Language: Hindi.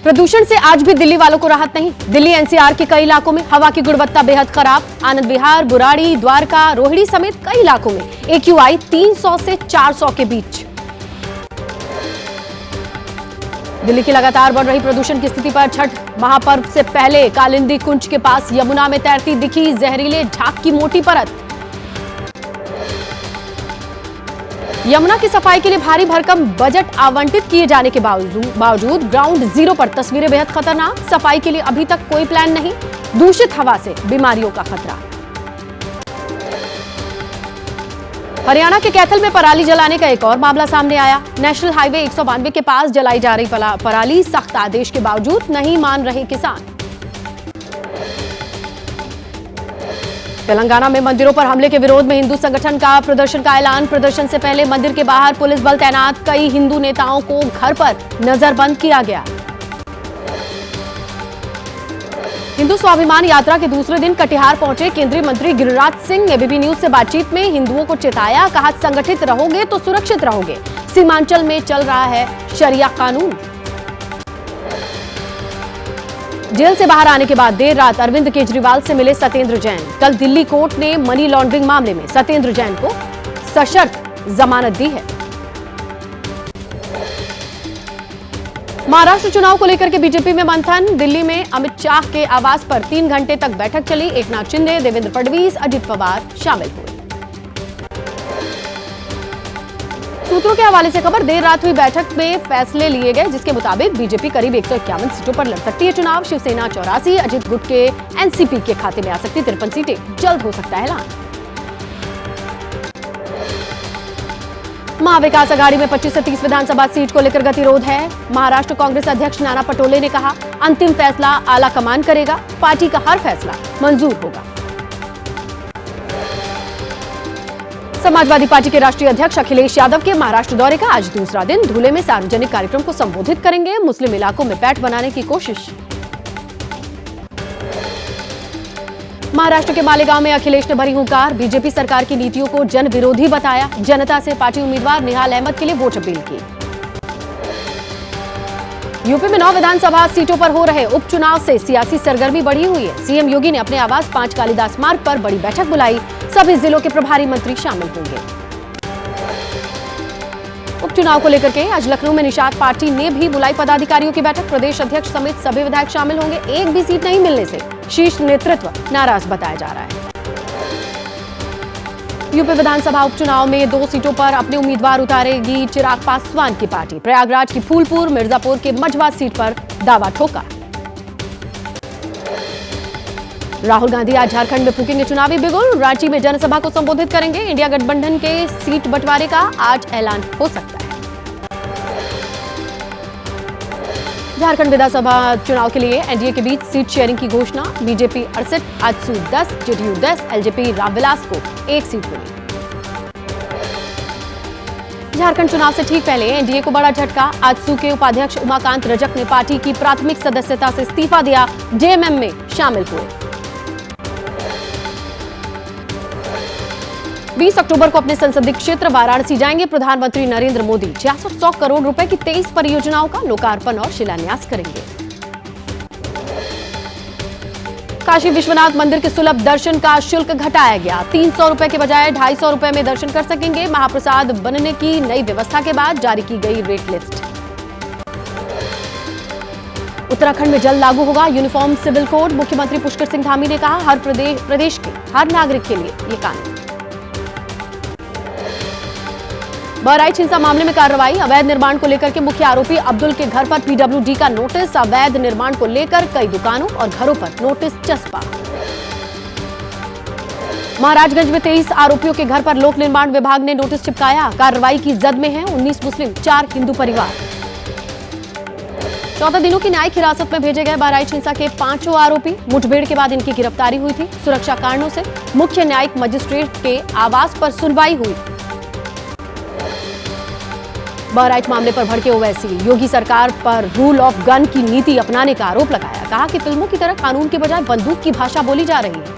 प्रदूषण से आज भी दिल्ली वालों को राहत नहीं। दिल्ली एनसीआर के कई इलाकों में हवा की गुणवत्ता बेहद खराब। आनंद विहार, बुराड़ी, द्वारका, रोहिणी समेत कई इलाकों में AQI 300 से 400 के बीच। दिल्ली की लगातार बढ़ रही प्रदूषण की स्थिति पर छठ महापर्व से पहले कालिंदी कुंज के पास यमुना में तैरती दिखी जहरीले झाग की मोटी परत। यमुना की सफाई के लिए भारी भरकम बजट आवंटित किए जाने के बावजूद ग्राउंड जीरो पर तस्वीरें बेहद खतरनाक। सफाई के लिए अभी तक कोई प्लान नहीं। दूषित हवा से बीमारियों का खतरा। हरियाणा के कैथल में पराली जलाने का एक और मामला सामने आया। नेशनल हाईवे 192 के पास जलाई जा रही पराली सख्त आदेश के बावजूद नहीं मान रहे किसान। तेलंगाना में मंदिरों पर हमले के विरोध में हिंदू संगठन का प्रदर्शन का ऐलान। प्रदर्शन से पहले मंदिर के बाहर पुलिस बल तैनात। कई हिंदू नेताओं को घर पर नजरबंद किया गया। हिंदू स्वाभिमान यात्रा के दूसरे दिन कटिहार पहुंचे केंद्रीय मंत्री गिरिराज सिंह। एबीपी न्यूज से बातचीत में हिंदुओं को चेताया, कहा संगठित रहोगे तो सुरक्षित रहोगे। सीमांचल में चल रहा है शरिया कानून। जेल से बाहर आने के बाद देर रात अरविंद केजरीवाल से मिले सत्येंद्र जैन। कल दिल्ली कोर्ट ने मनी लॉन्ड्रिंग मामले में सत्येंद्र जैन को सशर्त जमानत दी है। महाराष्ट्र चुनाव को लेकर के बीजेपी में मंथन। दिल्ली में अमित शाह के आवास पर 3 घंटे तक बैठक चली। एकनाथ शिंदे, देवेंद्र फडणवीस, अजित पवार शामिल हुए। सूत्रों के हवाले से खबर, देर रात हुई बैठक में फैसले लिए गए जिसके मुताबिक बीजेपी करीब 151 सीटों पर लड़ सकती है चुनाव। शिवसेना 84, अजित गुट के एनसीपी के खाते में आ सकती 53 सीटें। जल्द हो सकता है ऐलान। महाविकास आघाड़ी में 25 से 30 विधानसभा सीट को लेकर गतिरोध है। महाराष्ट्र कांग्रेस अध्यक्ष नाना पटोले ने कहा, अंतिम फैसला आला कमान करेगा। पार्टी का हर फैसला मंजूर होगा। समाजवादी पार्टी के राष्ट्रीय अध्यक्ष अखिलेश यादव के महाराष्ट्र दौरे का आज दूसरा दिन। धुले में सार्वजनिक कार्यक्रम को संबोधित करेंगे। मुस्लिम इलाकों में पैठ बनाने की कोशिश। महाराष्ट्र के मालेगांव में अखिलेश ने भरी हुंकार। बीजेपी सरकार की नीतियों को जन विरोधी बताया। जनता से पार्टी उम्मीदवार निहाल अहमद के लिए वोट अपील की। यूपी में 9 विधानसभा सीटों पर हो रहे उपचुनाव से सियासी सरगर्मी बढ़ी हुई है। सीएम योगी ने अपने आवास 5 कालिदास मार्ग पर बड़ी बैठक बुलाई। सभी जिलों के प्रभारी मंत्री शामिल होंगे। उपचुनाव को लेकर के आज लखनऊ में निषाद पार्टी ने भी बुलाई पदाधिकारियों की बैठक। प्रदेश अध्यक्ष समेत सभी विधायक शामिल होंगे। एक भी सीट नहीं मिलने से शीर्ष नेतृत्व नाराज बताया जा रहा है। यूपी विधानसभा उपचुनाव में 2 सीटों पर अपने उम्मीदवार उतारेगी चिराग पासवान की पार्टी। प्रयागराज की फूलपुर, मिर्जापुर के मझवा सीट पर दावा ठोका। राहुल गांधी आज झारखंड में फूकेंगे चुनावी बिगुल। रांची में जनसभा को संबोधित करेंगे। इंडिया गठबंधन के सीट बंटवारे का आज ऐलान हो सकता है। झारखंड विधानसभा चुनाव के लिए एनडीए के बीच सीट शेयरिंग की घोषणा। BJP 68, AJSU 10, JDU 10, LJP Ramvilas को 1 सीट मिली। झारखंड चुनाव से ठीक पहले एनडीए को बड़ा झटका। आजसू के उपाध्यक्ष उमाकांत रजक ने पार्टी की प्राथमिक सदस्यता से इस्तीफा दिया। जेएमएम में शामिल हुए। 20 अक्टूबर को अपने संसदीय क्षेत्र वाराणसी जाएंगे प्रधानमंत्री नरेंद्र मोदी। 6600 करोड़ रुपए की 23 परियोजनाओं का लोकार्पण और शिलान्यास करेंगे। काशी विश्वनाथ मंदिर के सुलभ दर्शन का शुल्क घटाया गया। 300 रुपए के बजाय 250 रुपए में दर्शन कर सकेंगे। महाप्रसाद बनने की नई व्यवस्था के बाद जारी की गई रेट लिस्ट। उत्तराखंड में जल्द लागू होगा यूनिफॉर्म सिविल कोड। मुख्यमंत्री पुष्कर सिंह धामी ने कहा, हर प्रदेश के हर नागरिक के लिए ये कानून। बहराइच हिंसा मामले में कार्रवाई। अवैध निर्माण को लेकर के मुख्य आरोपी अब्दुल के घर पर पीडब्ल्यूडी का नोटिस। अवैध निर्माण को लेकर कई दुकानों और घरों पर नोटिस चस्पा। महाराजगंज में 23 आरोपियों के घर पर लोक निर्माण विभाग ने नोटिस चिपकाया। कार्रवाई की जद में हैं 19 मुस्लिम, 4 हिंदू परिवार। 14 दिनों की न्यायिक हिरासत में भेजे गए बहराइच हिंसा के 5 आरोपी। मुठभेड़ के बाद इनकी गिरफ्तारी हुई थी। सुरक्षा कारणों से मुख्य न्यायिक मजिस्ट्रेट के आवास पर सुनवाई हुई। बहराइच मामले पर भड़के ओवैसी। योगी सरकार पर रूल ऑफ गन की नीति अपनाने का आरोप लगाया। कहा कि फिल्मों की तरह कानून के बजाय बंदूक की भाषा बोली जा रही है।